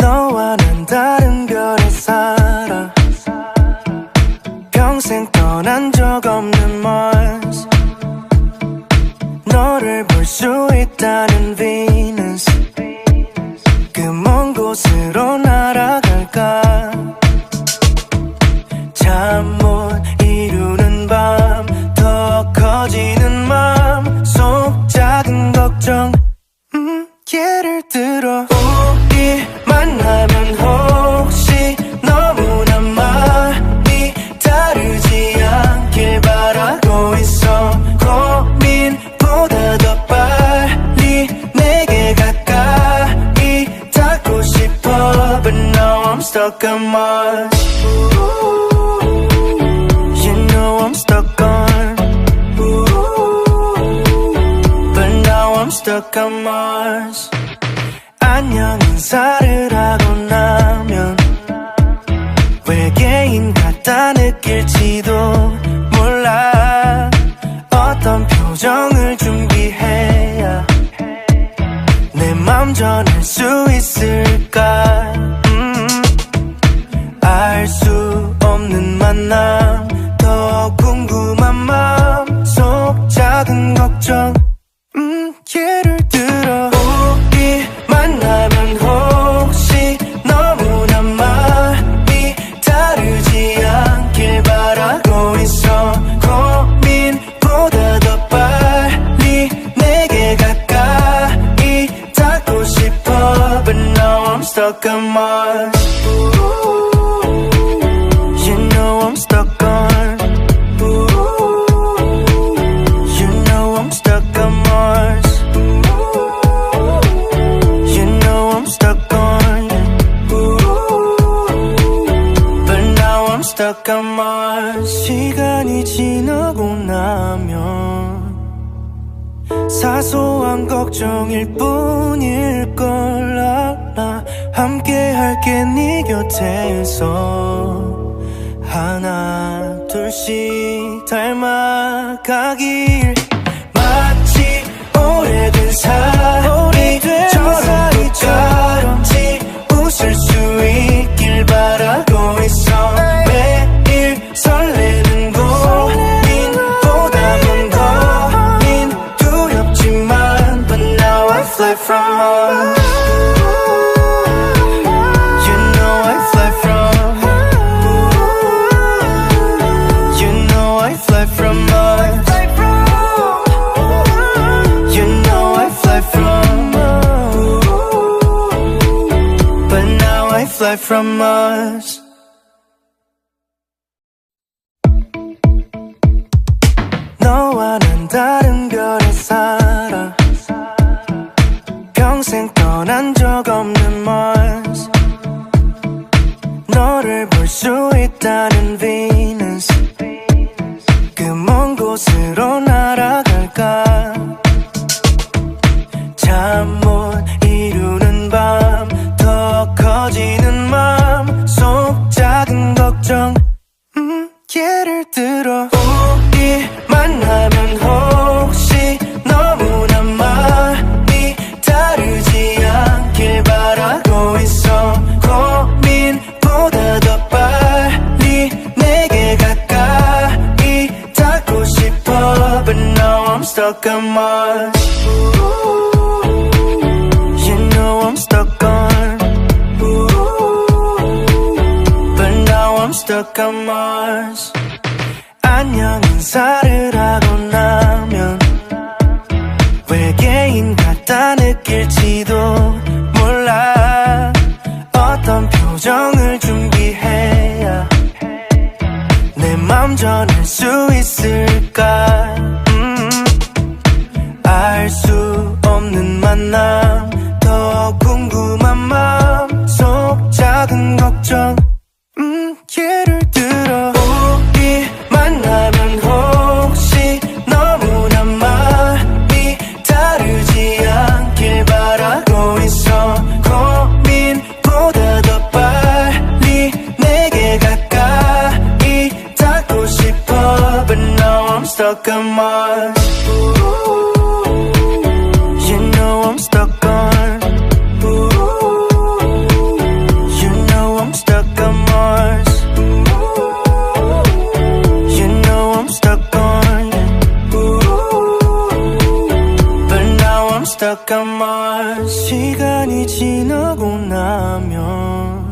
너와 난 다른 별에 살아. 평생 떠난 적 없는 Mars. 너를 볼 수 있다는 Venus. 그 먼 곳으로 날아갈까. 잠 못 이루는 밤, 더 커지는 맘 속 작은 걱정. 예를 들어 우리 만나면 혹시 너무나 많이 다르지 않길 바라고 있어. 고민보다 더 빨리 내게 가까이 닿고 싶어. But now I'm stuck on Mars. You know I'm stuck on. But now I'm stuck on Mars. 안녕 인사를 하고 나면 외계인 같다 느낄지도 몰라. 어떤 표정을 준비해야 내 맘 전할 수 있을까. 알 수 없는 만남, 더 궁금한 맘 속 작은 걱정. 예를 들어 우리 만나면 혹시 너무나 많이 다르지 않길 바라고 있어. 고민보다 더 빨리 내게 가까이 닿고 싶어. But now I'm stuck on Mars. You know I'm stuck on. You know I'm stuck on Mars. You know I'm stuck on. But now I'm stuck on Mars. 시간이 지나고 나면 사소한 걱정일 뿐일걸 알아. 함께 할게 네 곁에서 하나 둘씩 닮아가길. 마치 오래된 사이처럼 똑같이 웃을 수 있길 바라고 있어. 매일 설레는 고민보다 먼 고민 두렵지만 But now I fly from Mars. You know I fly from. You know I fly from Mars. You know I fly from Mars. But now I fly from Mars. 너와 난 다른 별에 살아. 평생 떠난 적 없는 Mars. 너를 볼 수 있다는 Venus. 그 먼 곳으로 날아갈까. 잠 못 이루는 밤, 더 커지는 맘 속 작은 걱정. 예를 들어 우리 만나면 혹시 너무나 많이 다르지 않길 바라고 있어. 고민보다 더 빨리 내게 가까이 닿고 싶어. But now I'm stuck on Mars. You know I'm stuck on. But now I'm stuck on Mars. 안녕 인사를 하고 나면 외계인 같다 느낄지도 몰라. 어떤 표정을 준비해야 내 맘 전할 수 있을까. 알 수 없는 만남, 더 궁금한 맘 속 작은 걱정. 예를 들어 우리 만나면 혹시 너무나 많이 다르지 않길 바라고 있어. 고민보다 더 빨리 내게 가까이 닿고 싶어. But now I'm stuck on Mars. You know I'm stuck on. stuck on Mars. 시간이 지나고 나면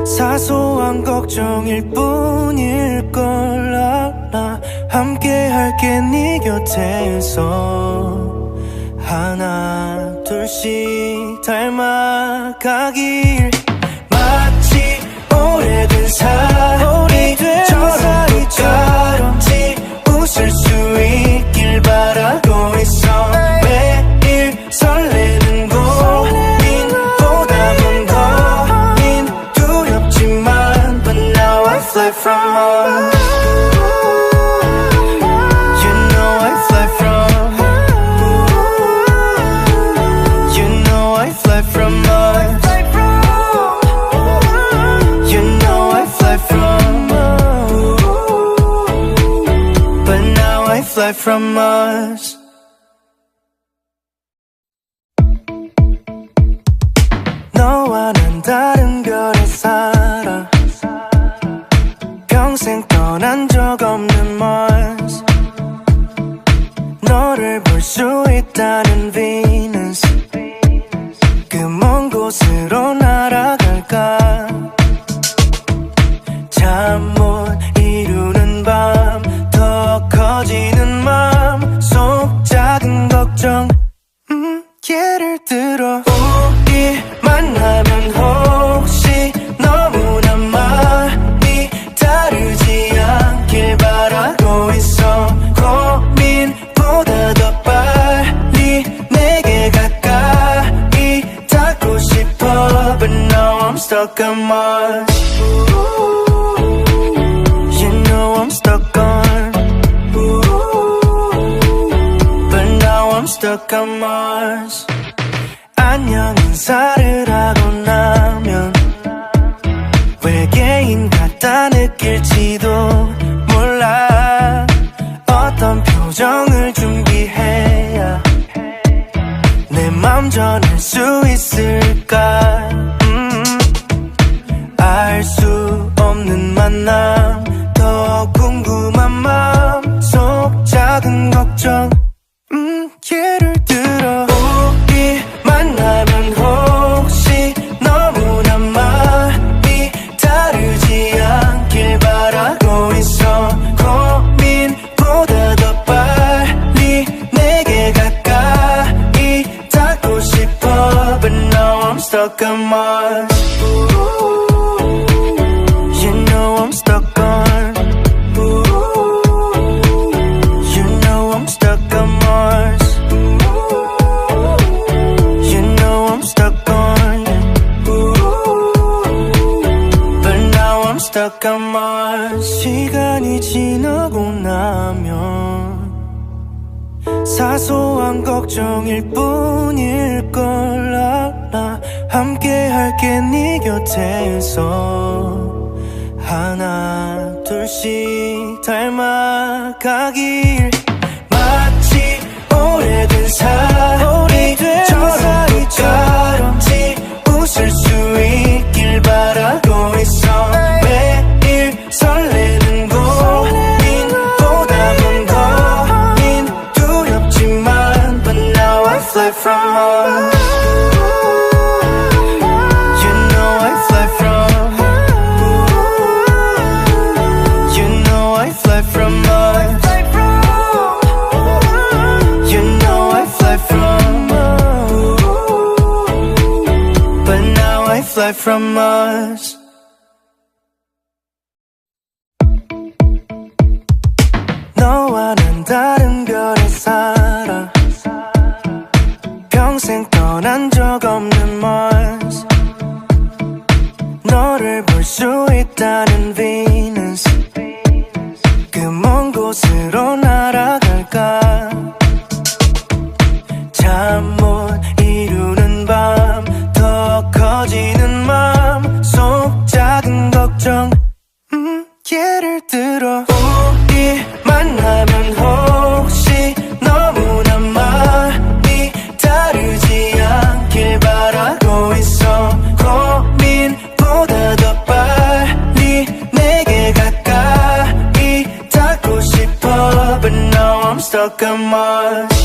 사소한 걱정일 뿐일걸 알아. 함께 할게 네 곁에서 하나 둘씩 닮아가길. 마치 오래된 사이처럼 같이 웃을 수 있길 바라고 있어. 매일 설레는 고민보다 먼 고민 두렵지만 But now I fly from Mars. You know I fly from You know I fly from Mars. You know I fly from But now I fly from Mars. 너와 난 다른 별에 살아. 평생 떠난 적 없는 Mars. 너를 볼 수 있다는 Venus. 그 먼 곳으로 날아갈까. 잠 못 이루는 밤, 더 커지는 맘속 작은 걱정. 예를 들어 우리 만나면 혹시 너무나 많이 다르지 않길 바라고 있어. 고민보다 더 빨리 내게 가까이 닿고 싶어. But now I'm stuck on Mars. You know I'm stuck on But now I'm stuck on Mars. 안녕 인사를 하고 나면 외계인 같다 느낄지도 몰라. 어떤 표정을 준비해야 내 맘 전할 수 있을까. 알 수 없는 만남, 더 궁금한 마음속 작은 걱정. 예를 들어 우리 만나면 혹시 너무나 많이 다르지 않길 바라고 있어. 고민보다 더 빨리 내게 가까이 닿고 싶어. But now I'm stuck on Mars. You know I'm stuck on You know I'm stuck on Mars. You know I'm stuck on But now I'm stuck on Mars. 시간이 지나고 나면 사소한 걱정일 뿐일걸 알아. 함께 할게 네 곁에서 하나 둘씩 닮아가길. 마치 오래된 사이처럼 같이 웃을 수 있길 바라고 있어. 매일 설레는 고민보다 먼 고민 두렵지만 But now I fly from Mars. You know I fly from You know I fly from Mars. You know I fly from But now I fly from Mars. 너와 난 다른 별에 살아. 평생 떠난 적 없는 Mars. 너를 볼 수 있다는 Venus. 그 먼 곳으로 날아갈까. 잠 못 이루는 밤, 더 커지는 맘속 작은 걱정. 예를 들어 우리 만나면 혹시 너무나 많이 다르지 않길 바라고 있어. 고민보다 더 빨리 내게 가까이 닿고 싶어. But now I'm stuck on Mars.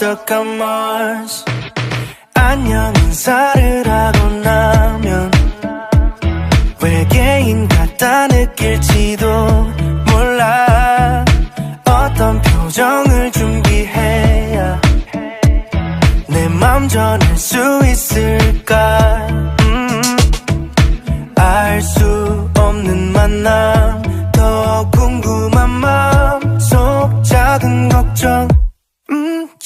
stuck on Mars. 안녕 인사를 하고 나면 외계인 같다 느낄지도 몰라. 어떤 표정을 준비해야 내 맘 전할 수 있을까. 알 수 없는 만남, 더 궁금한 맘속 작은 걱정.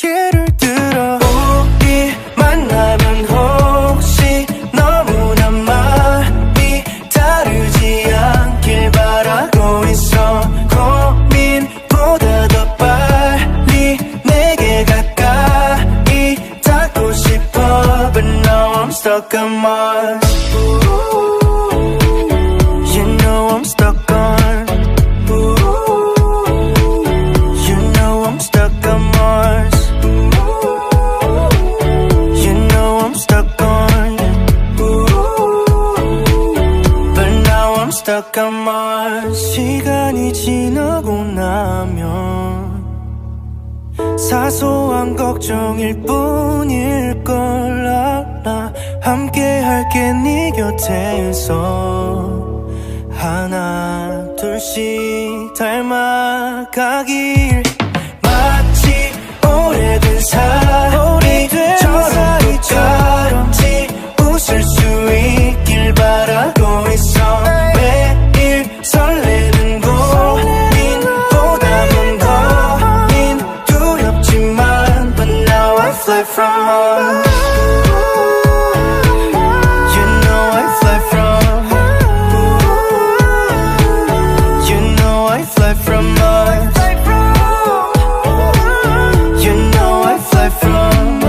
예를 들어 우리 만나면 혹시 너무나 마음이 다르지 않길 바라고 있어. 고민보다 더 빨리 내게 가까이 닿고 싶어. But now I'm stuck on Mars. You know I'm stuck on. You know I'm stuck on Mars. You know I'm stuck on. But now I'm stuck on Mars. 시간이 지나고 나면 사소한 걱정일 뿐일 걸 알아. 함께 할게 네 곁에서 하나 둘씩 닮아가길. 마치 오래된 사이 전화기처럼지 웃을 수 있길 바라고 있어. 매일 설레는 고민보다는 고민 두렵지만 But now I fly from Mars. You know I fly from. You know I fly from Mars. You know I fly from.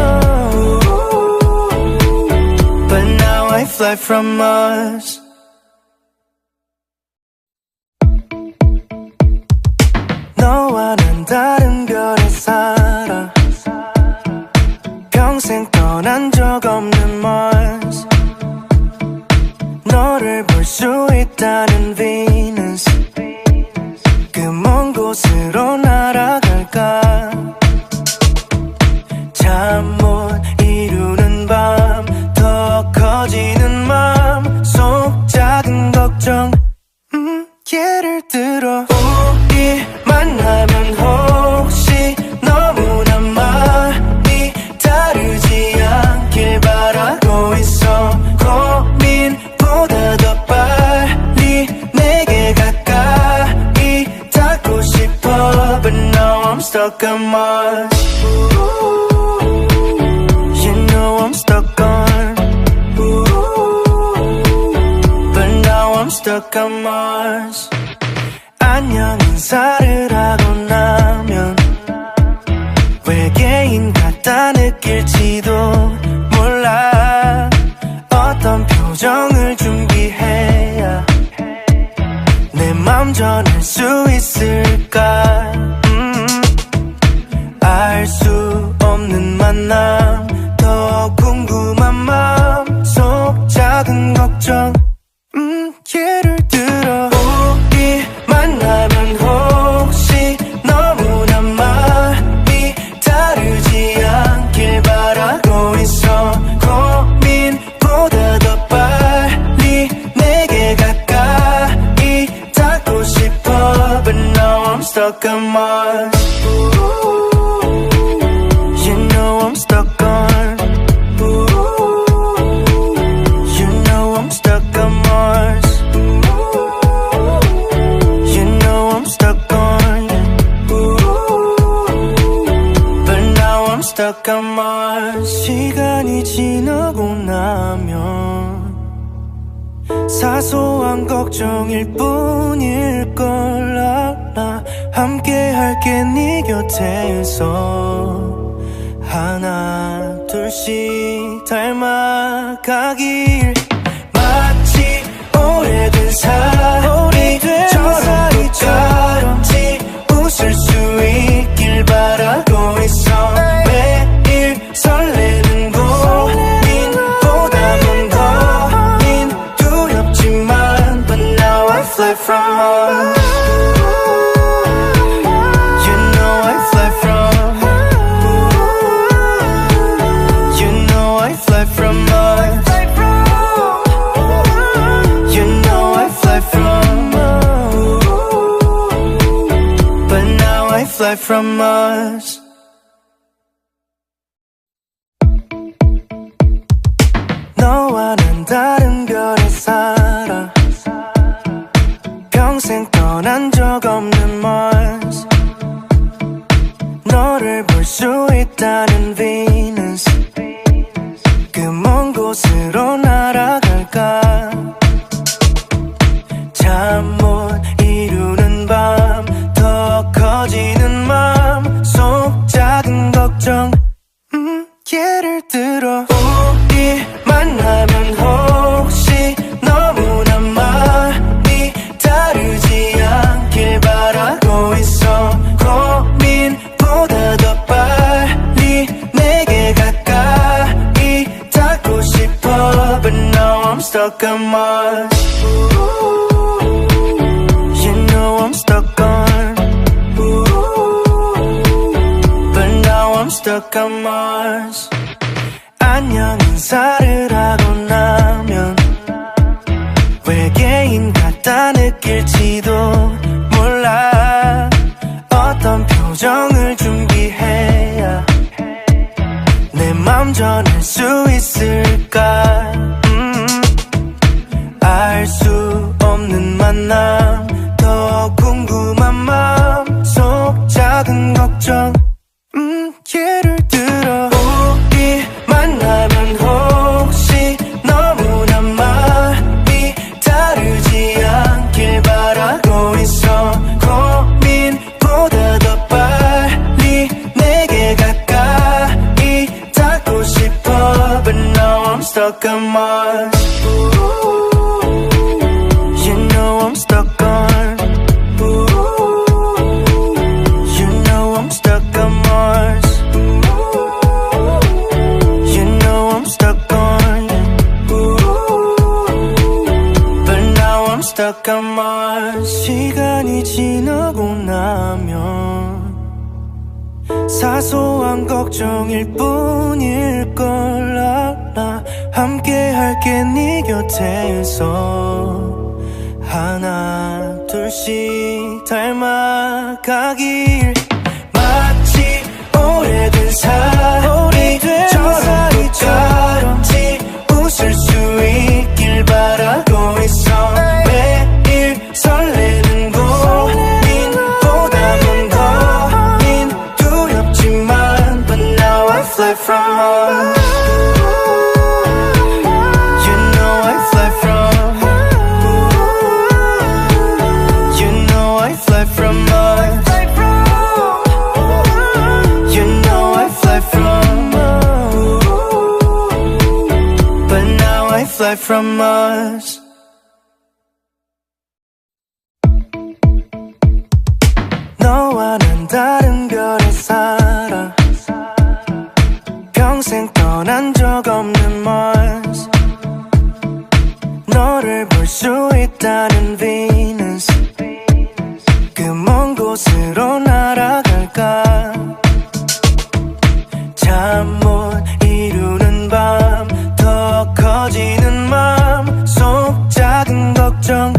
But now I fly from Mars. 너와 난 다른 별에 살아. 평생 떠난 적 없는 Mars. 너를 볼 수 있다는 Venus. 그 먼 곳으로 날아갈까. 잠 못 이루는 밤, 더 커지는 맘속 작은 걱정. 예를 들어 우리 만나면 혹시 너무나 마음이 다르지 않길 바라고 있어. 고민보다 더 빨리 내게 가까이 닿고 싶어. But now I'm stuck on Mars. You know I'm stuck on. But now I'm stuck on Mars. 안녕 인사를 하고 나면 외계인 같다 느낄지도 몰라. 어떤 표정을 준비해야 내 맘 전할 수 있을까. 알 수 없는 만남, 더 궁금한 맘속 작은 걱정. 예를 들어 우리 만나면 혹시 너무나 마음이 다르지 않길 바라고 있어. 고민보다 더 빨리 내게 가까이 닿고 싶어. But now I'm stuck on Mars. You know I'm stuck on. You know I'm stuck on Mars. You know I'm stuck on. But now I'm stuck on Mars. 시간이 지나고 나면 사소한 걱정일 뿐일 걸 알아. 함께 할게 네 곁에서 하나 둘씩 닮아가길. 마치 오래된 사이 전화기처럼지 웃을 수 있길 바라고 있어. 매일 설레는 고민보다는 고민 두렵지만 But now I fly from Mars. You know I fly from. fly from us. 너와 난 다른 별에 살아 평생 떠난 적 없는 Mars 너를 볼 수 있다는 Venus 그 먼 곳으로 날아갈까 잠 못 이루는 밤 더 커지는 맘 속 작은 걱정 예를 들어 우리 만나면 혹시 너무나 많이 다르지 않길 바라고 있어 고민보다 더 빨리 내게 가까이 닿고 싶어 But now I'm stuck on Mars You know I'm stuck on But now I'm stuck on Mars 안녕 인사를 하고 나면 외계인 같다 느낄지도 몰라 어떤 표정을 준비해야 내 맘 전할 수 있을까 알 수 없는 만남 더 궁금한 맘 속 작은 걱정 예를 들어 우리 만나면 혹시 너무나 많이 다르지 않길 바라고 있어 고민보다 더 빨리 내게 가까이 닿고 싶어 But now I'm stuck on Mars You know I'm stuck on You know I'm stuck on Mars You know I'm stuck on But now I'm stuck on Mars 시간이 지나고 나면 사소한 걱정일 뿐일 걸 알아 함께 할게 네 곁에서 하나 둘씩 닮아가길 마치 오래된 사이처럼 웃을 수 있길 바라고 있어 매일 설레는 고민보다 먼 고민 두렵지만 But now I fly from Mars You know I fly from You know I fly from Mars You know I fly from But now I fly from Mars 너와 난 다른 별에 살아 평생 떠난 적 없는 Mars 너를 볼 수 있다는 Venus 그 먼 곳으로 날아갈까 잠 못 이루는 밤 더 커지는 맘 속 작은 걱정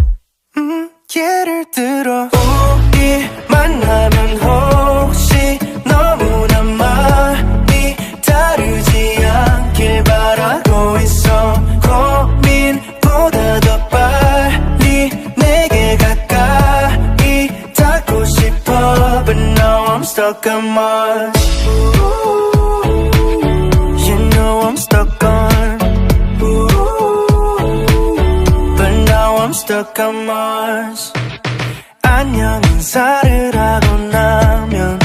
예를 들어 우리 만나면 혹시 너무나 많이 다르지 않길 바라고 있어 고민보다 더 빨리 내게 가까이 닿고 싶어 But now I'm stuck on Mars You know I'm stuck on But now I'm stuck on Mars 안녕 인사를 하고 나면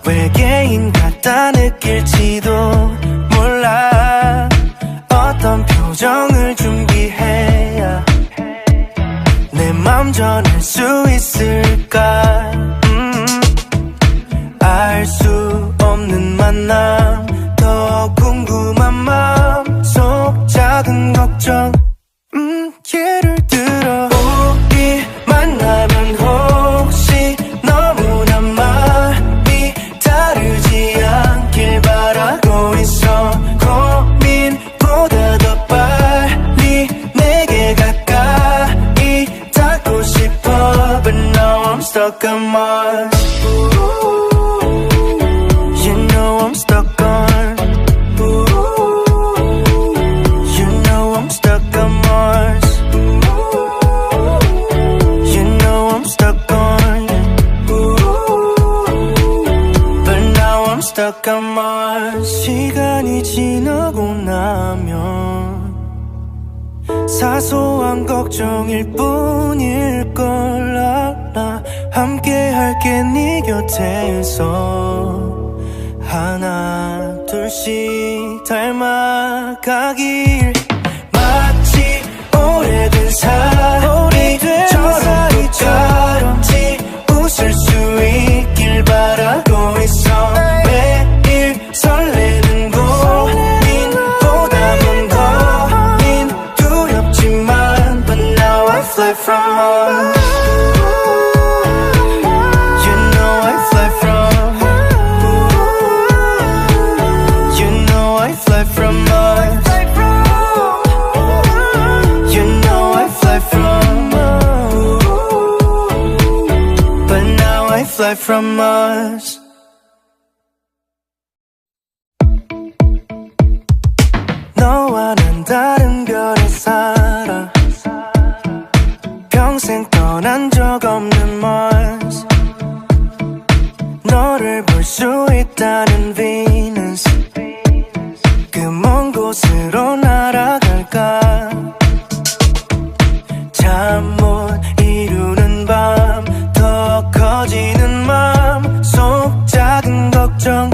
외계인 같다 느낄지도 몰라 어떤 표정을 준비해야 내 맘 전할 수 있을까 알 수 없는 만남 더 궁금한 맘 속 작은 걱정 예를 들어 우리 만나면 혹시 너무나 많이 다르지 않길 바라고 있어 고민보다 더 빨리 내게 가까이 닿고 싶어 But now I'm I'm stuck on Mars. You know I'm stuck on. You know I'm stuck on Mars. You know I'm stuck on. But now I'm stuck on Mars. 시간이 지나고 나면 사소한 걱정일 뿐일걸 알아. 함께 할게 네 곁에서 하나 둘씩 닮아가길. 마치 오래된 사이처럼 웃을 수 있길 바라고 있어. 매일 설레는 고민보다 먼 고민 두렵지만 But now I fly from Mars. You know I fly from. You know I fly from Mars. You know I fly from Mars. But now I fly from Mars. 너와는 다른 별에 살아. 평생 떠난 적 없는 Mars. 너를 볼 수 있다는 Venus. 그 먼 곳으로 날아갈까. 잠 못 이루는 밤, 더 커지는 맘속 작은 걱정.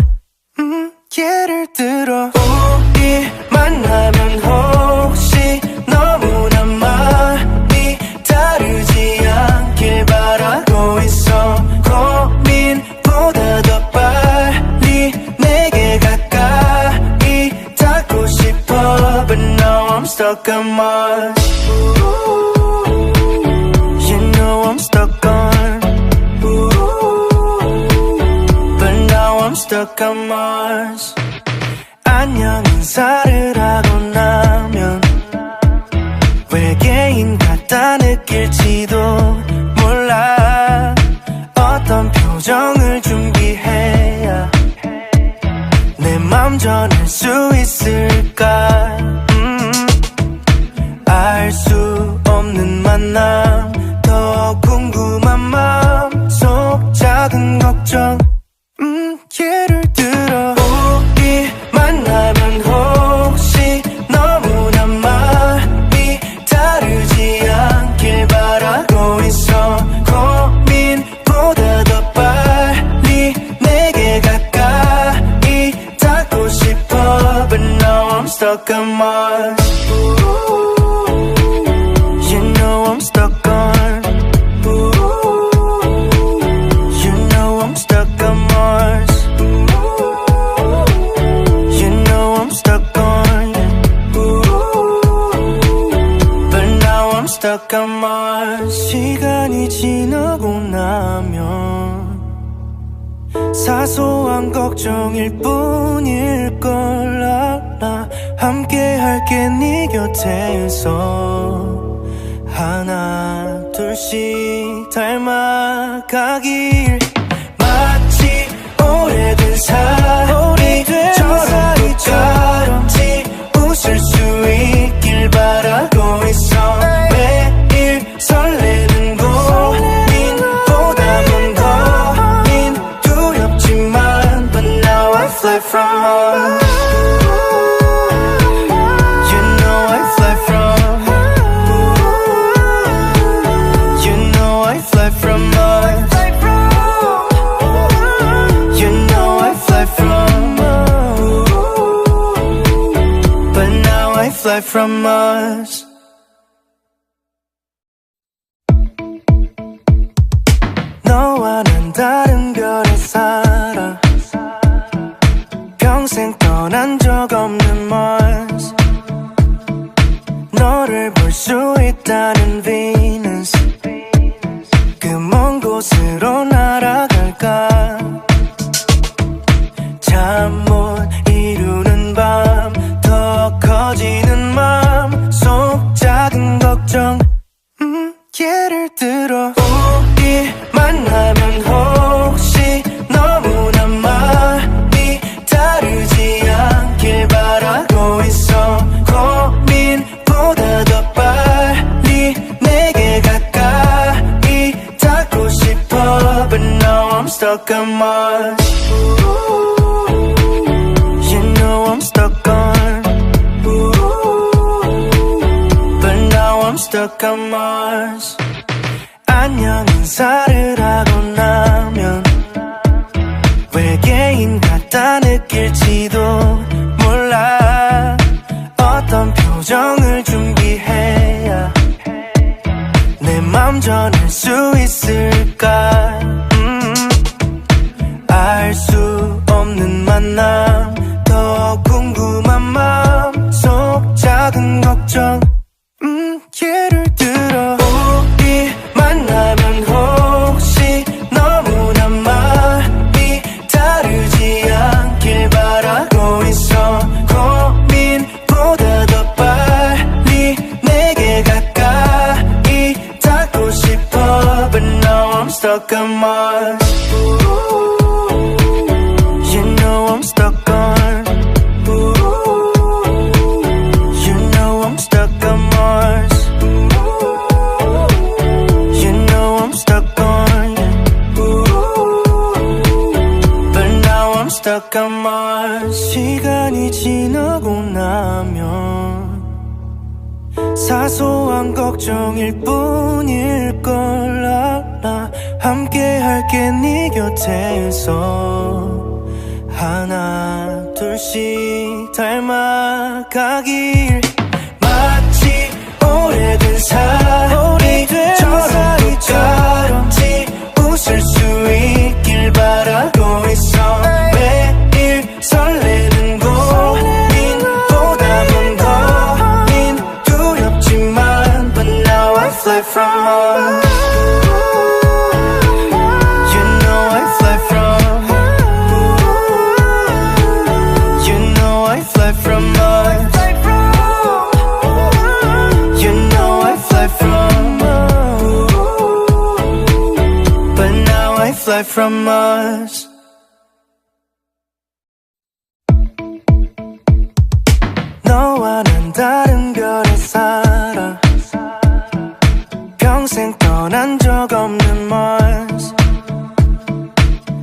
예를 들어 우리 만나면 혹시 너무나 많이 다르지 않길 바라고 있어. 고민보다 더 빨리 내게 가까이 닿고 싶어. But now I'm stuck on Mars. You know I'm stuck on. But now I'm stuck on Mars. 안녕 인사를 하고 나면 외계인 같다 느낄지도 몰라. 어떤 표정을 준비해야 내 맘 전할 수 있을까. 알 수 없는 만남, 더 궁금한 맘속 작은 걱정. 예를 들어 우리 만나면 혹시 너무나 많이 다르지 않길 바라고 있어. 고민보다 더 빨리 내게 가까이 닿고 싶어. But now I'm stuck on Mars. You know I'm stuck on. You know I'm stuck on Mars. You know I'm stuck on. But now I'm stuck on Mars. 시간이 지나고 나면 사소한 걱정일 뿐일걸 알아. 함께 할게 네 곁에서 하나 둘씩 닮아가길. 마치 오래된 사이처럼 웃을 수 있길 바라고 있어. 매일 설레는 고민보다 먼 고민 두렵지만 But now I fly from Mars. You know I fly from. You know I fly from Mars. You know I fly from Mars. But now I fly from Mars. 너와는 다른 별에 살아. 평생 떠난 적 없는 Mars. 너를 볼 수 있다는 Venus. 그 먼 곳으로 날아갈까. 잠 못 이루는 밤, 더 커지는 맘속 작은 걱정. 예를 들어 우리 만나면 stuck on Mars. You know I'm stuck on, but now I'm stuck on Mars. 안녕 인사를 하고 나면 외계인 같다 느낄지도 몰라. 어떤 표정을 준비해야 내 맘 전할 수 있을까. 알 수 없는 만남, 더 궁금한 마음속 작은 걱정. 예를 들어 우리 만나면 혹시 너무나 많이 다르지 않길 바라고 있어. 고민보다 더 빨리 내게 가까이 닿고 싶어. But now I'm stuck on Mars. You know I'm stuck on, you know I'm stuck on Mars. You know I'm stuck on, but now I'm stuck on Mars. 시간이 지나고 나면 사소한 걱정일 뿐일 걸 알아. 함께 할게 네 곁에서 하나 둘씩 닮아가길. 마치 오래된 사이처럼 똑같이 웃을 수 있길 바라고 있어. 매일 설레는 고민보다 먼 고민 두렵지만 But now I fly from Mars. You know I fly from, you know I fly from Mars. You know I fly from Mars, but now I fly from Mars. 너와 난 다른 별에 살아. 평생 떠난 적 없는 Mars.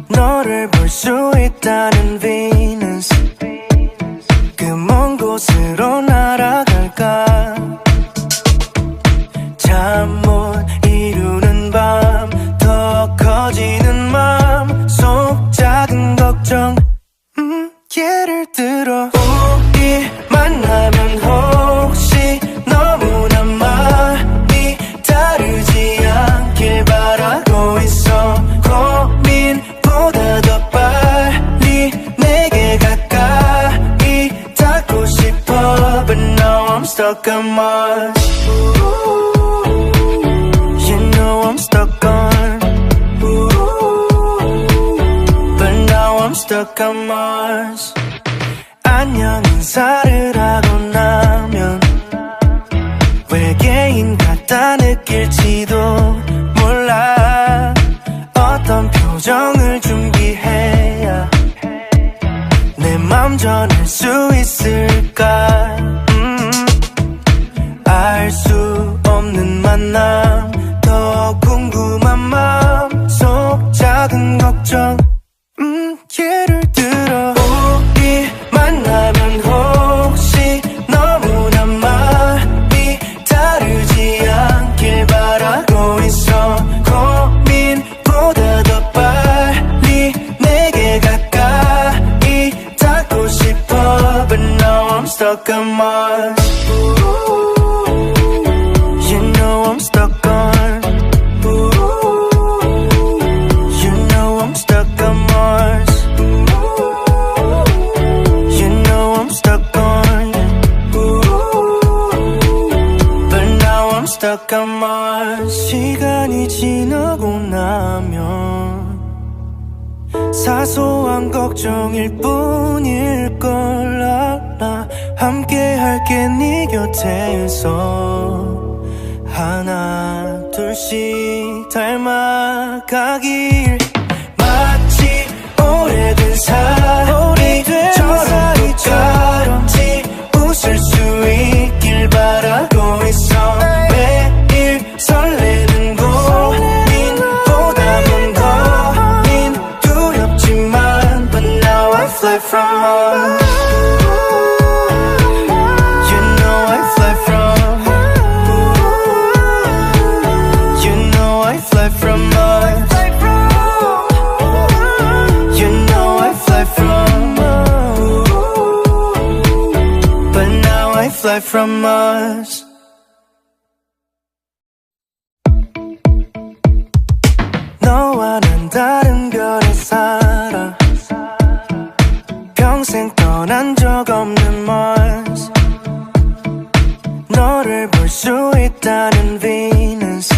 너를 볼 수 있다는 Venus. 그 먼 곳으로 날아갈까. 잠 못 이루는 밤, 더 커지는 맘 속 작은 걱정. 예를 들어 우리 만나면 혹시 너무나 많이 다르지 않길 바라고 있어. 고민보다 더 빨리 내게 가까이 닿고 싶어. But now I'm stuck on Mars. You know I'm stuck on, but now I'm stuck on Mars. 안녕 인사를 하고 나면 외계인 같다 느낄지도 몰라. 어떤 표정을 준비해야 내 맘 전할 수 있을까. 알 수 없는 만남, 더 궁금한 마음속 작은 걱정. 예를 들어 우리 만나면 혹시 너무나 많이 다르지 않길 바라고 있어. 고민보다 더 빨리 내게 가까이 닿고 싶어. But now I'm stuck on Mars. You know I'm stuck on, you know I'm stuck on Mars. You know I'm stuck on, but now I'm stuck on Mars. 시간이 지나고 나면 사소한 걱정일 뿐일 걸 알아. 함께 할게 네 곁에서 하나 둘씩 닮아가길. 마치 오래된 사이처럼 똑같이 웃을 수 있길 바라고 있어. 매일 설레는 고민보다 먼 고민 fly from us. 너와 난 다른 별에 살아. 평생 떠난 적 없는 Mars. 너를 볼 수 있다는 Venus.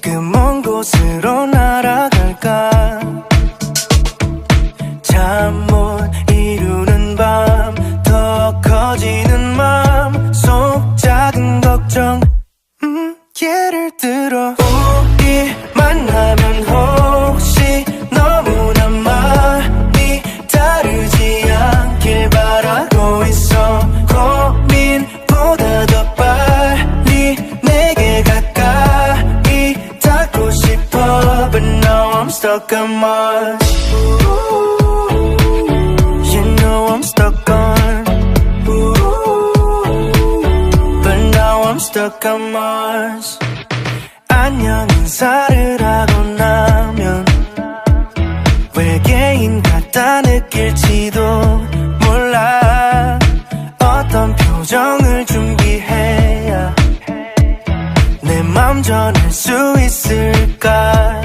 그 먼 곳으로 날아갈까. 잠 못 이루는 밤, 더 커지는 맘 속 작은 걱정. 예를 들어 우리 만나면 혹시 너무나 많이 다르지 않길 바라고 있어. 고민보다 더 빨리 내게 가까이 닿고 싶어. But now I'm stuck on Mars. You know I'm stuck on. But now I'm stuck on Mars. 안녕 인사를 하고 나면 외계인 같다 느낄지도 몰라. 어떤 표정을 준비해야 내 맘 전할 수 있을까.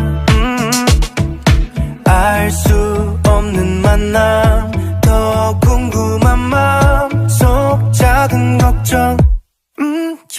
알 수 없는 만남, 더 궁금한 맘 속 작은 걱정.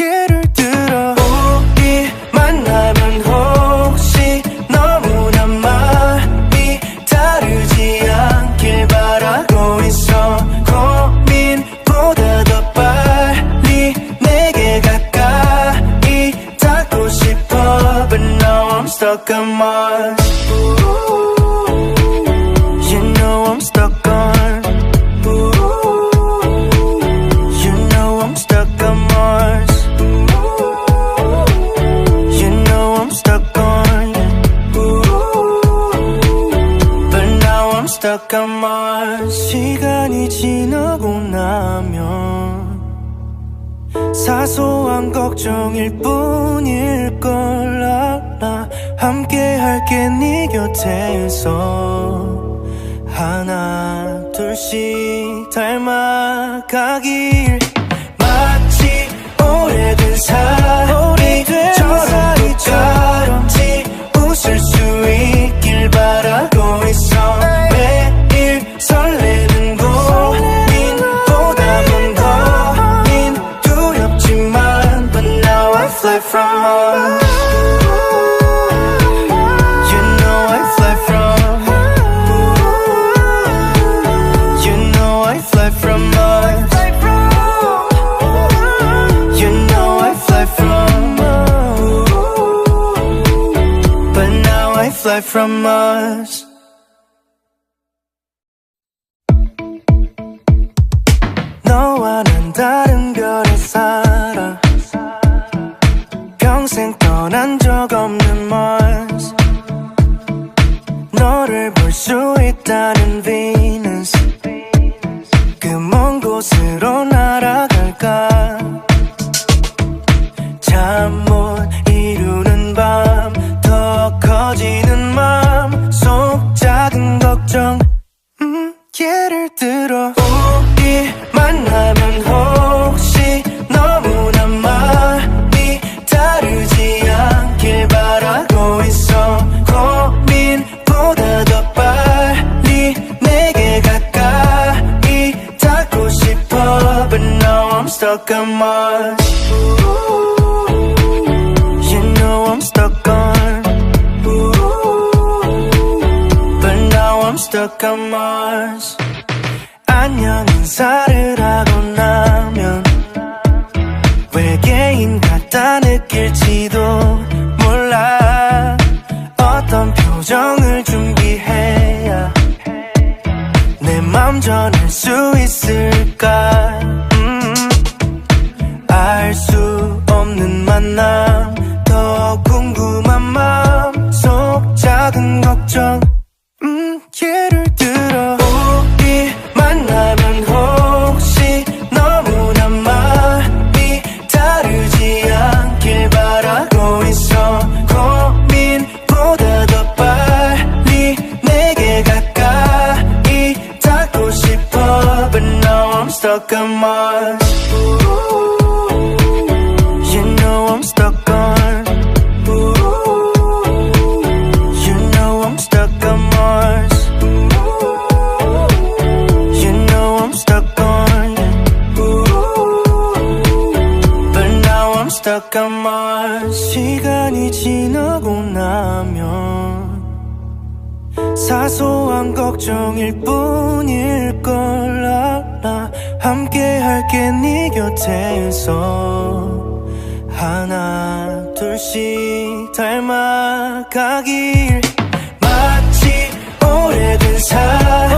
예를 들어 우리 만나면 혹시 너무나 많이 다르지 않길 바라고 있어. 고민보다 더 빨리 내게 가까이 닿고 싶어. But now I'm stuck on Mars. You know I'm stuck on. You know I'm stuck on Mars. You know I'm stuck on. But now I'm stuck on Mars. 시간이 지나고 나면 사소한 걱정일 뿐일 걸 알아. 함께 할게 네 곁에서 하나 둘씩 닮아가길. 마치 오래된 사이처럼 똑같이 웃을 수 있길 바라고 있어. 매일 설레는 고민보다 먼 고민 두렵지만 But now I fly from us. You know I fly from. You know I fly from us. You know I fly from us. But now I fly from us. 너와 난 다른 별에 살아. 평생 떠난 적 없는 Mars. 너를 볼 수 있다는 Venus. 그 먼 곳으로 날아갈까. 잠 못 이루는 밤, 더 커지는 맘 속 작은 걱정. 예를 들어 우리 만나면 혹시 너무나 많이 다르지 않길 바라고 있어. 고민보다 더 빨리 내게 가까이 닿고 싶어. But now I'm stuck on Mars. You know I'm stuck on. But now I'm stuck on Mars. 안녕 인사를 하고 나면 외계인 같다 느낄지도 몰라. 어떤 표정을 준비해야 내 맘 전할 수 있을까. 알 수 없는 만남, 더 궁금한 맘 속 작은 걱정. 예를 들어 우리 만나면 혹시 너무나 많이 다르지 않길 바라고 있어. 고민보다 더 빨리 사소한 걱정일 뿐일걸 알아. 함께 할게 네 곁에서 하나 둘씩 닮아가길. 마치 오래된 사이처럼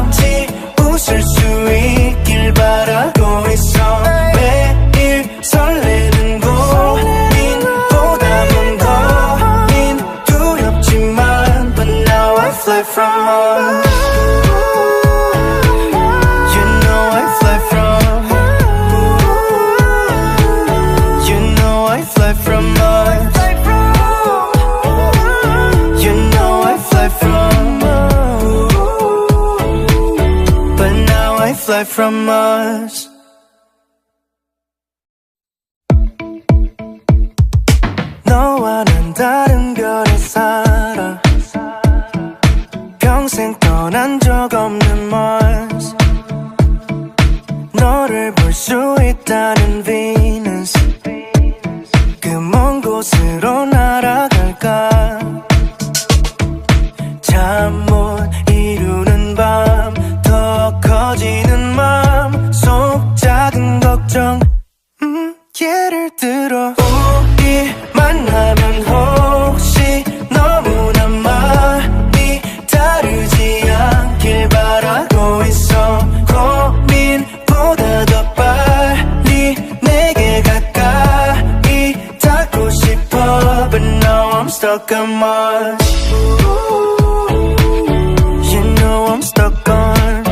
똑같이 웃을 수 있길 바라고 있어. 매일 설레는 고민보다 먼 고민 두렵지만 But now I fly from us. You know I fly from. You know I fly from us. You know I fly from us. But now I fly from us. 너와 난 다른 별에 살아. 평생 떠난 적 없는 Mars. 너를 볼 수 있다는 Venus. 그 먼 곳으로 날아갈까. 잠 못 이루는 밤, 더 커지는 맘 속 작은 걱정. 예를 들어 우리 만나면 혹시 너무나 많이 다르지 않길 바라고 있어. 고민보다 더 빨리 내게 가까이 닿고 싶어. But now I'm stuck on Mars. You know I'm stuck on.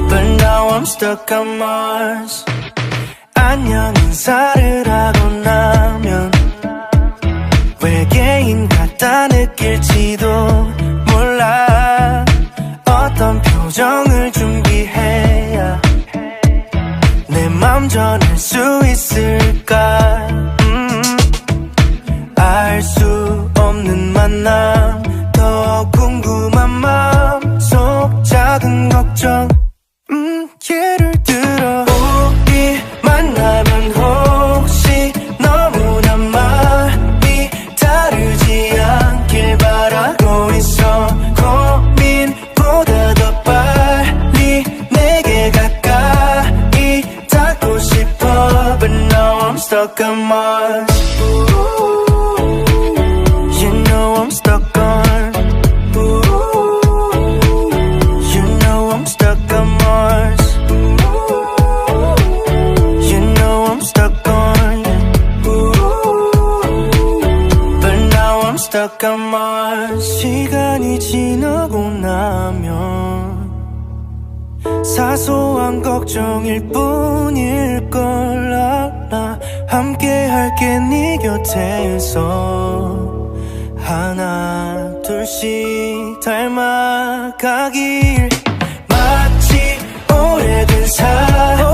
But now I'm stuck on Mars. 안녕 인사를 하고 나면 외계인 같다 느낄지도 몰라. 어떤 표정을 준비해야 내 맘 전할 수 있을까. 알 수 없는 만남, 더 궁금한 맘 속 작은 걱정. 예를 들어 우리 만나면 혹시 너무나 많이 다르지 않길 바라고 있어. 고민보다 더 빨리 내게 가까이 닿고 싶어. But now I'm stuck on Mars. You know I'm stuck on. You know I'm stuck on Mars. You know I'm stuck on. But now I'm stuck on Mars. 시간이 지나고 나면 사소한 걱정일 뿐일걸 알아. 함께 할게 네 곁에서 하나 둘씩 닮아가길. 마치 오래된 사이처럼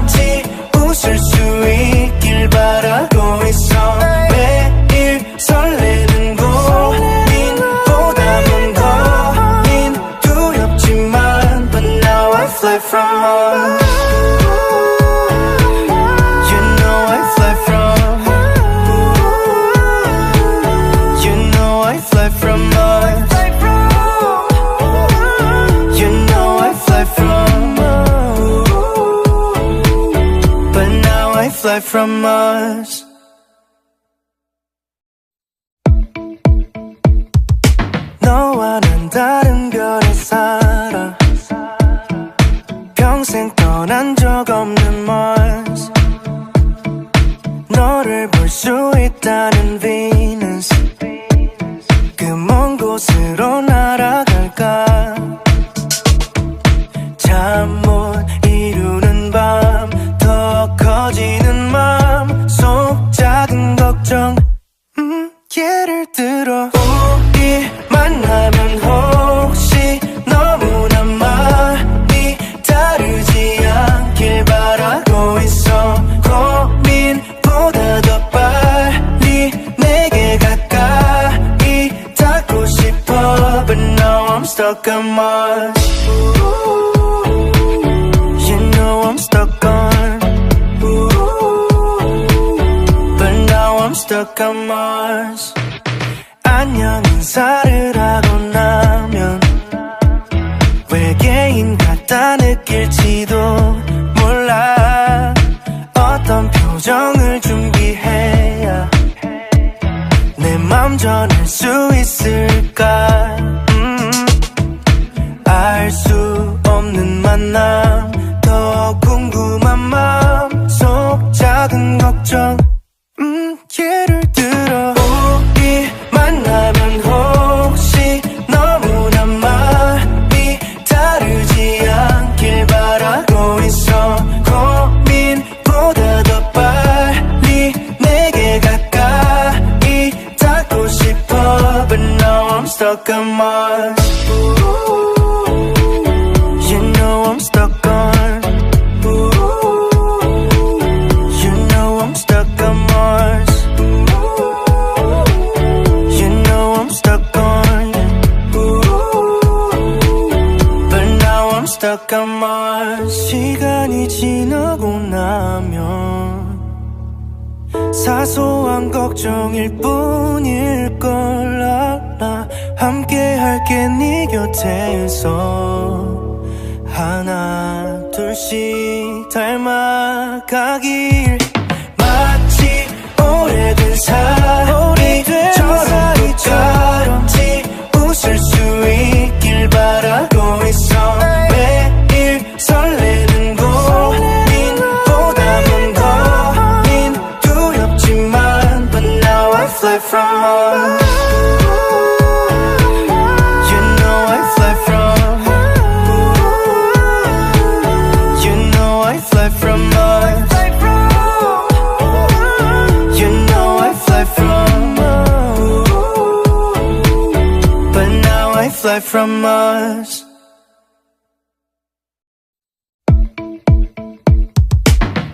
똑같이 웃을 수 있길 바라고 있어. 매일 설레는 고민보다 먼 고민 두렵지만 But now I fly from us. You know I fly from. You know I fly from us. You know I fly from us. But now I fly from us. 너와 난 다른 별에 살아. 평생 떠난 적 없는 Mars. 너를 볼 수 있다는 Venus. 그 먼 곳으로 날아갈까. 잠 못 이루는 밤, 더 커지는 맘 속 작은 걱정. 예를 들어 우리 만나면 혹시 너무나 많이 다르지 않길 바라고 있어. 고민보다 더 빨리 내게 가까이 닿고 싶어. But now I'm stuck on Mars. You know I'm stuck on. But now stuck on Mars. 안녕 인사를 하고 나면 외계인 같다 느낄지도 몰라. 어떤 표정을 준비해야 내 맘 전할 수 있을까. 알 수 없는 만남, 더 궁금한 마음속 작은 걱정. 예를 들어 우리 만나면 혹시 너무나 많이 다르지 않길 바라고 있어. 고민보다 더 빨리 내게 가까이 닿고 싶어. But now I'm stuck on Mars. You know I'm stuck on. You know I'm stuck on Mars. You know I'm stuck on. But now I'm stuck on Mars. 시간이 지나고 나면 사소한 걱정일 뿐일걸 알아. 함께 할게 네 곁에서 하나 둘씩 닮아가길. 마치 오래된 사이처럼 똑같이 웃을 수 있길 바라고 있어. 매일 설레는 고민보다 먼 고민 두렵지만 But now I fly from home. You know I fly from. You know I fly from Mars. You know I fly from. But now I fly from Mars.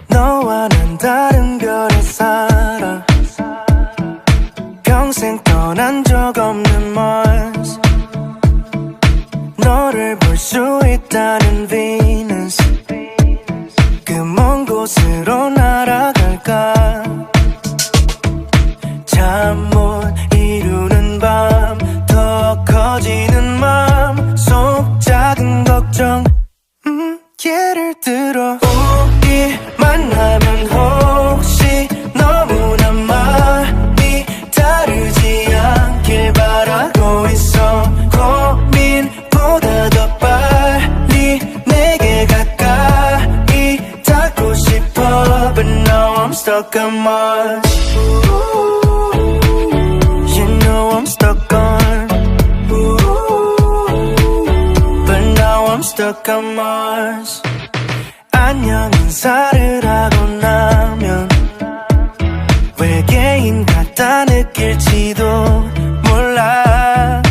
너와 난 다른 별에 살아. 평생 떠난 적 없는 Mars. 너를 볼 수 있다는 Venus. 그 먼 곳으로 날아갈까. 잠 못 이루는 밤, 더 커지는 맘속 작은 걱정. 예를 들어 우리 만나면 혹시 너무나 많이 다르지 않길 바라고 있어. 고민보다 더 빨리 내게 가까이 닿고 싶어. But now I'm stuck on Mars. You know I'm stuck on. But now I'm stuck on Mars. 안녕 인사를 하고 나면 외계인 같다 느낄지도 몰라.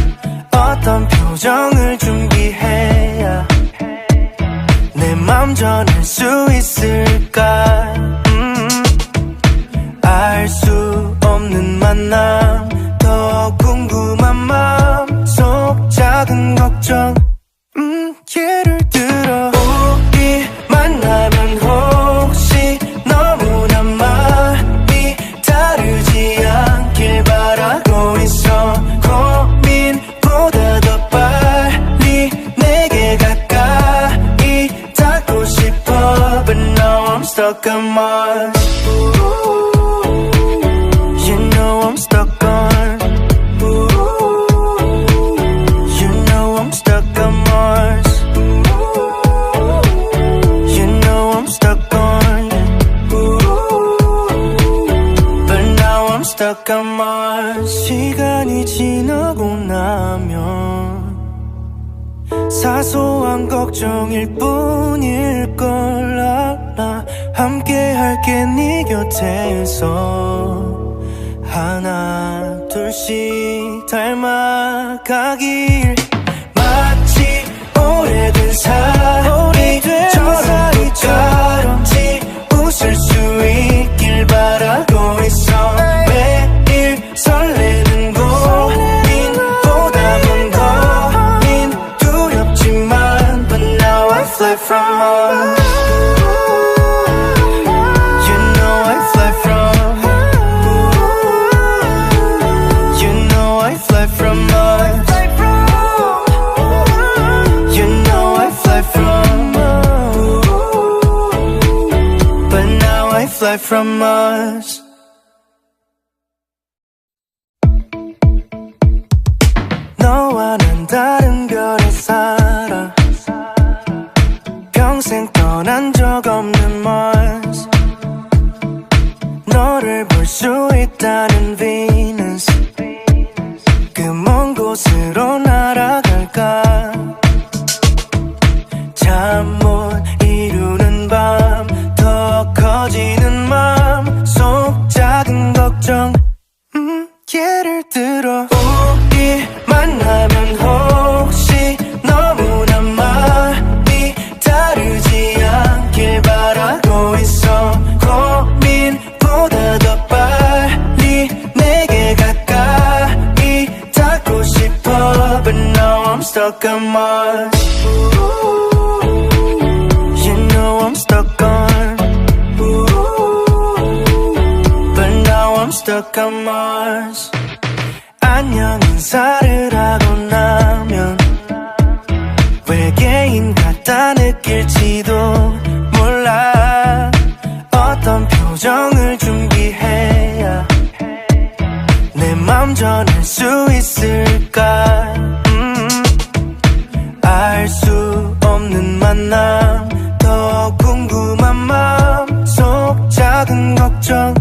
어떤 표정을 준비해야 내 맘 전할 수 있을까. 알 수 없는 만남, 더 궁금한 마음속 작은 걱정. 예를 들어 우리 만나면 혹시 너무나 많이 다르지 않길 바라고 있어. 고민보다 더 빨리 내게 가까이 닿고 싶어. But now I'm stuck on Mars. You know I'm stuck on. You know I'm stuck on Mars. You know I'm stuck on. But now I'm stuck on Mars. 시간이 지나고 나면 사소한 걱정일 뿐일걸 알아. 함께 할게 네 곁에서 하나 둘씩 닮아가길. 마치 오래된 사이처럼 똑같이 웃을 수 있길 바라고 있어. 매일 설레는 고민보다 먼 고민 두렵지만 But now I fly from home. You know I fly from. fly from Mars. 너와 난 다른 별에 살아. 평생 떠난 적 없는 Mars. 너를 볼 수 있다는 Venus. 그 먼 곳으로 날아갈까. 잠 못 이루는 밤, 더 커지는 맘 속 작은 걱정. 예를 들어 우리 만나면 혹시 너무나 많이 다르지 않길 바라고 있어. 고민보다 더 빨리 내게 가까이 닿고 싶어. But now I'm stuck on Mars. You know I'm stuck on. But now I'm stuck on Mars. 안녕 인사를 하고 나면 외계인 같아 느낄지도 몰라. 어떤 표정을 준비해야 내 맘 전할 수 있을까. 알 수 없는 만남, 더 궁금한 맘 속 작은 걱정.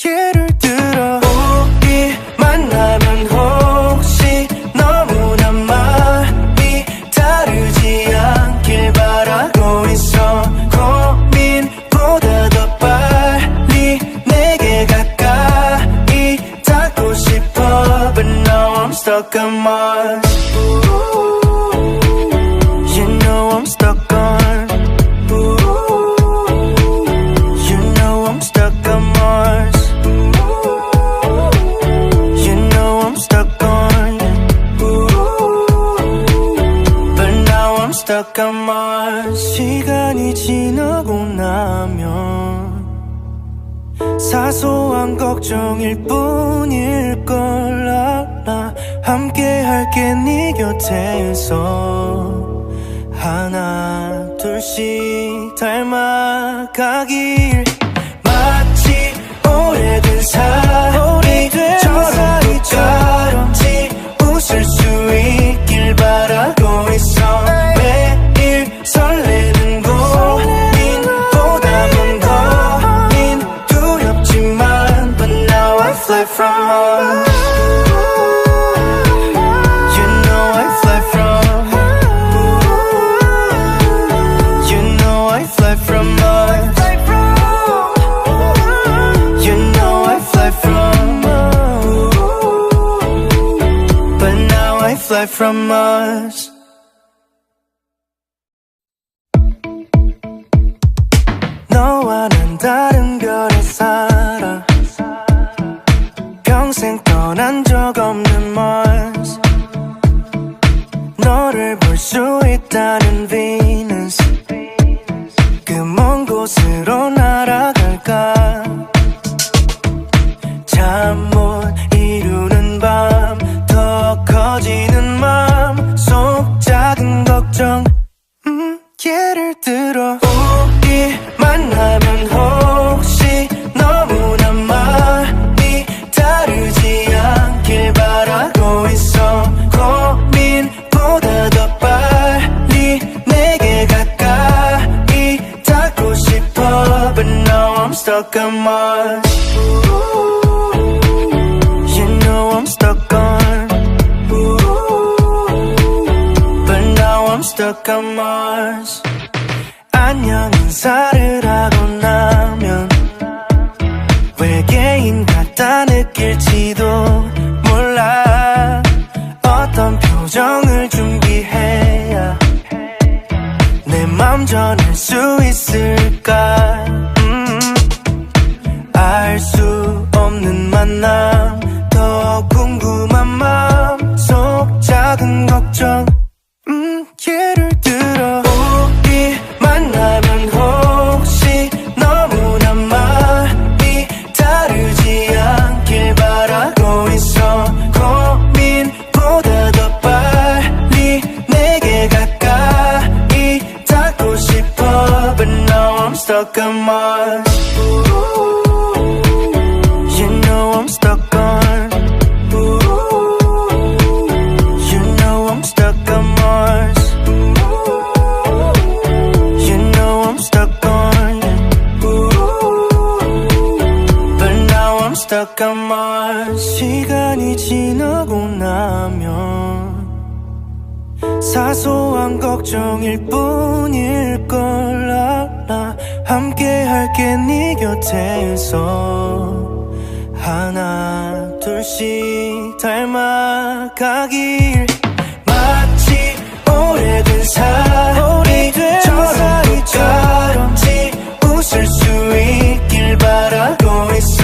예를 들어 우리 만나면 혹시 너무나 많이 다르지 않길 바라고 있어. 고민보다 더 빨리 내게 가까이 닿고 싶어. But now I'm stuck on Mars. You know I'm stuck on. You know I'm stuck on Mars. You know I'm stuck on. But now I'm stuck on Mars. 시간이 지나고 나면 사소한 걱정일 뿐일 걸 알아. 함께 할게 네 곁에서 하나 둘씩 닮아가길. 마치 오래된 사이처럼 웃을 수 있길 바라고 있어. 매일 설레는 고민보다 먼 고민 두렵지만 But now I fly from Mars. You know I fly from. You know I fly from Mars. You know I fly from Mars. But now I fly from Mars. 너와 난 다른 별에 살아. 평생 떠난 적 없는 Mars. 너를 볼 수 있다는 Venus. 그 먼 곳으로 날아갈까. 잠 못 이루는 밤, 더 커지는 맘 속 작은 걱정. 예를 들어 우리 만나면 혹시 너무나 많이 다르지 않길 바라고 있어. 고민보다 더 빨리 내게 가까이 닿고 싶어. But now I'm stuck on Mars. You know I'm stuck on. But now I'm stuck on Mars. 안녕 인사를 하고 나면 외계인 같아 느낄지도 몰라. 어떤 표정을 준비해야 내 맘 전할 수 있을까. 알 수 없는 만남, 더 궁금한 맘 속 작은 걱정. 예를 들어 우리 만나면 혹시 너무나 많이 다르지 않길 바라고 있어. 고민보다 더 빨리 내게 가까이 닿고 싶어. But now I'm stuck on Mars. stuck on Mars. 시간이 지나고 나면 사소한 걱정일 뿐일걸 알아. 함께 할게 네 곁에서 하나 둘씩 닮아가길. 마치 오래된 사이처럼 웃을 수 있길 바라고 있어.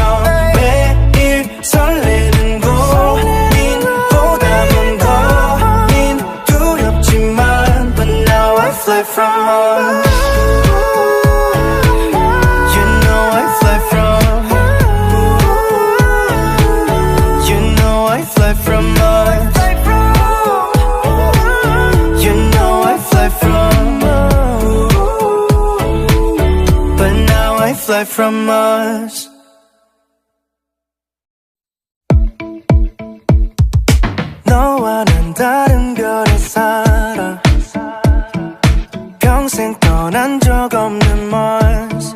매일 설레는 고민보다 먼 고민 두렵지만 But now I fly from Mars. You know I fly from You know I fly from Mars. You know I fly from But now I fly from Mars. 너와 난 다른 별에 살아. 평생 떠난 적 없는 Mars.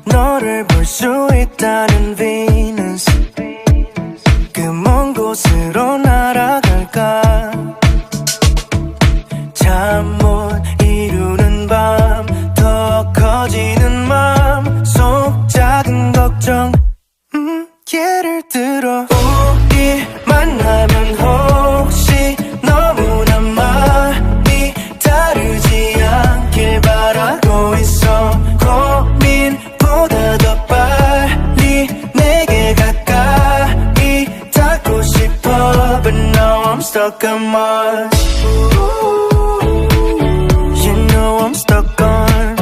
너를 볼 수 있다는 Venus. 그 먼 곳으로 날아갈까. 잠 못 이루는 밤, 더 커지는 맘 속 작은 걱정. 예를 들어 우리 만나면 혹시 너무나 많이 다르지 않길 바라고 있어. 고민보다 더 빨리 내게 가까이 닿고 싶어. But now I'm stuck on Mars. You know I'm stuck on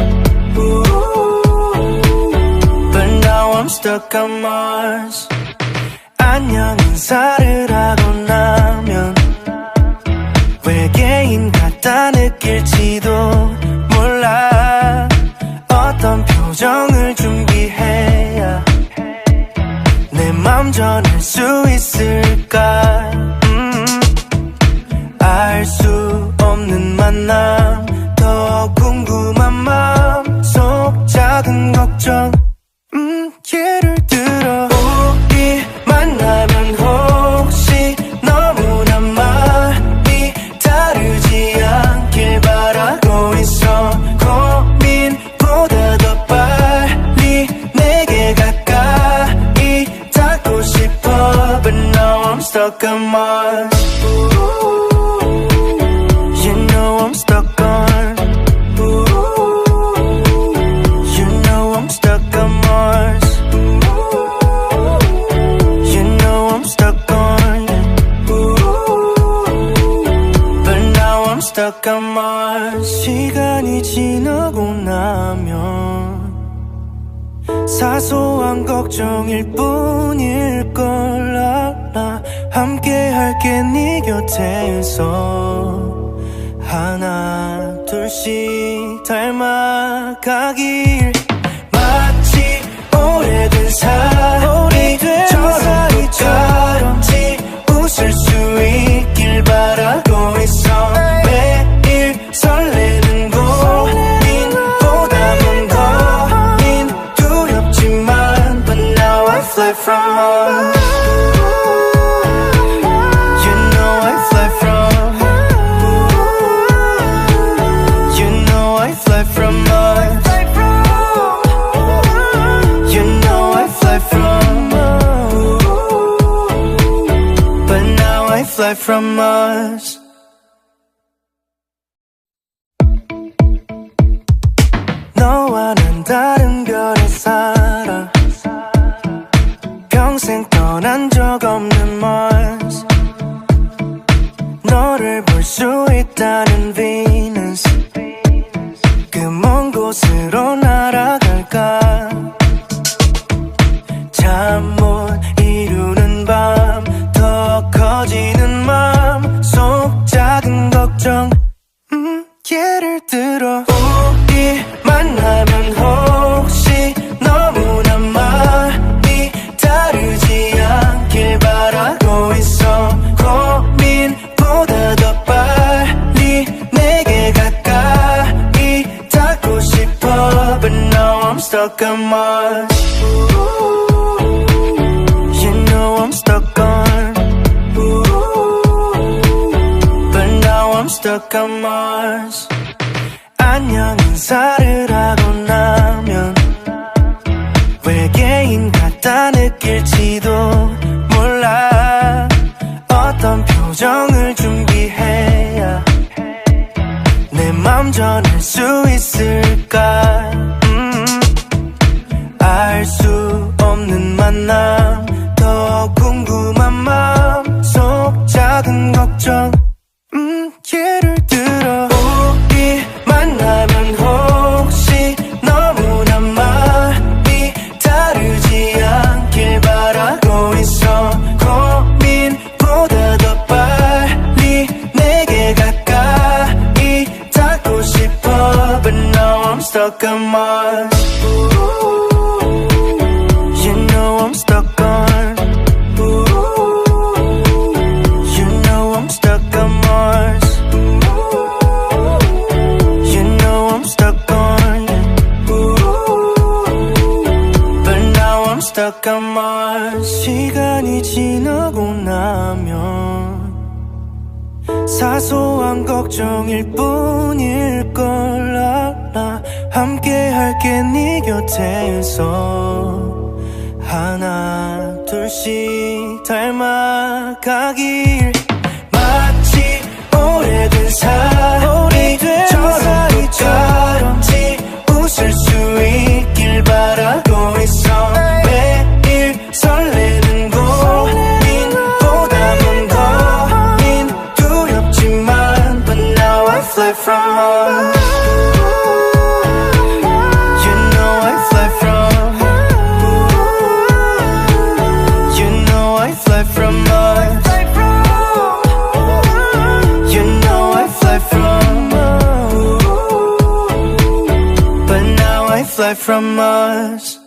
But now I'm stuck on Mars. 안녕 인사를 하고 나면 외계인 같다 느낄지도 몰라. 어떤 표정을 준비해야 내 맘 전할 수 있을까. 알 수 없는 만남, 더 궁금한 맘 속 작은 걱정. 예를 들어 우리 만나면 혹시 너무나 많이 다르지 않길 바라고 있어. 고민보다 더 빨리 내게 가까이 닿고 싶어. But now I'm stuck on Mars. You know I'm stuck on You know I'm stuck on Mars. You know I'm stuck on But now I'm stuck on Mars. 시간이 지나고 나면 사소한 걱정일 뿐일걸 알아. 함께 할게 네 곁에서 하나 둘씩 닮아가길. 마치 오래된 사이처럼 웃을 수 있길 바라고 있어. 매일 설레는 고민보다 먼 고민 두렵지만 But now I fly from Mars. You know I fly from You know I fly from Mars. You know I fly from But now I fly from Mars. 너와 난 다른 별에 살아. 평생 떠난 적 없는 Mars. 너를 볼 수 있다는 Venus. 그 먼 곳으로 날아갈까. 잠 못 이루는 밤, 더 커지는 맘 속 작은 걱정. 예를 들어 우리 만나면 혹시 너무나 많이 다르지 않길 바라고 있어. 고민보다 더 빨리 내게 가까이 닿고 싶어. But now I'm stuck on Mars. know I'm stuck on But now I'm stuck on Mars 안녕 인사를 하고 나면 외계인 같다 느낄지도 몰라 어떤 표정을 준비해야 내 맘 전할 수 있을까 알 수 없는 만남 더 궁금한 마음속 작은 걱정 예를 들어 우리 만나면 혹시 너무나 많이 다르지 않길 바라고 있어 고민보다 더 빨리 내게 가까이 닿고 싶어 But now I'm stuck on Mars You know I'm stuck on You know I'm stuck on Mars You know I'm stuck on But now I'm stuck on Mars 시간이 지나고 나면 사소한 걱정일 뿐일걸 알아 함께 할게 네 곁에서 하나 둘씩 닮아가길 마치 오래된 사이 저러니까 웃을 수 있길 바라고 있어 매일 설레는 고민보다 먼 고민 두렵지만 But now I fly from home You know I fly from You know I fly from Mars You know I fly from But now I fly from Mars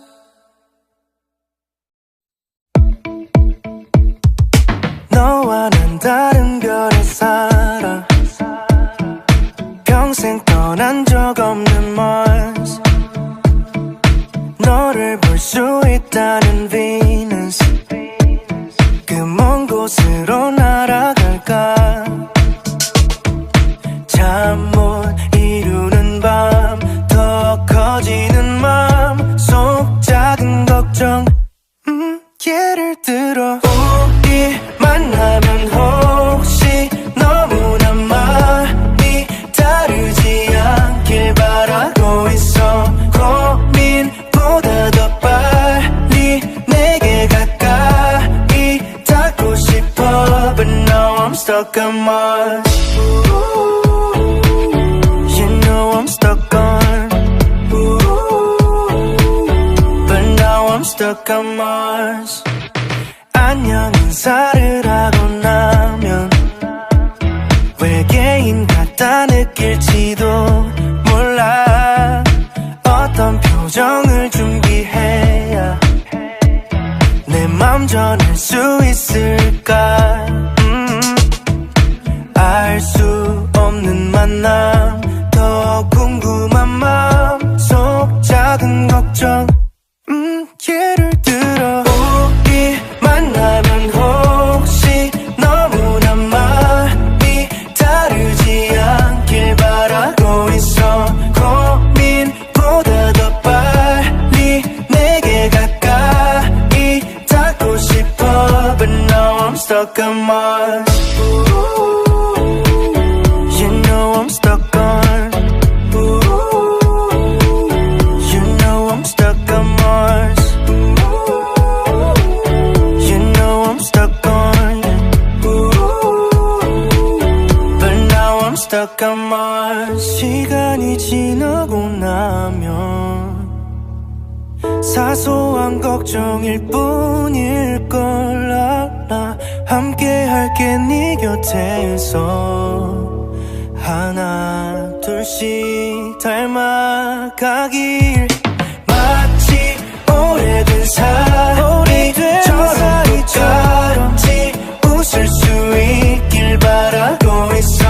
너와 난 다른 별에 살아 평생 떠난 적 없는 Mars 너를 볼 수 있다는 Venus 그 먼 곳으로 날아갈까 잠 못 이루는 밤 더 커지는 맘속 작은 걱정 예를 들어 우리 만나면 혹시 너무나 많이 다르지 않길 바라고 있어 고민보다 더 빨리 내게 가까이 닿고 싶어 But now I'm stuck on Mars You know I'm stuck on But now I'm stuck on Mars 안녕 인사를 하고 나면 외계인 같다 느낄지도 몰라 어떤 표정을 준비해야 내 맘 전할 수 있을까 알 수 없는 만남 더 궁금한 마음속 작은 걱정 예를 들어 우리 만나면 혹시 너무나 많이 다르지 않길 바라고 있어 고민보다 더 빨리 내게 가까이 닿고 싶어 But now I'm stuck on Mars You know I'm stuck on You know I'm stuck on Mars You know I'm stuck on But now I'm stuck on Mars 시간이 지나고 나면 사소한 걱정일 뿐일걸 알아 함께 할게 네 곁에서 하나 둘씩 닮아가길 마치 오래된 사이 저러니까 웃을 수 있길 바라고 있어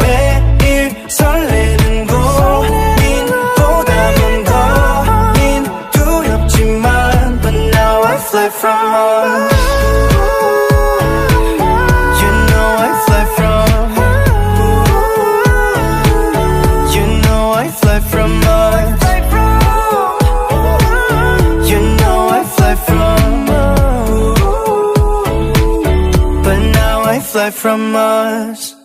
매일 설레는 고민보다 먼 고민 두렵지만 But now I fly from home from Mars. You know I fly from Mars. But now I fly from Mars.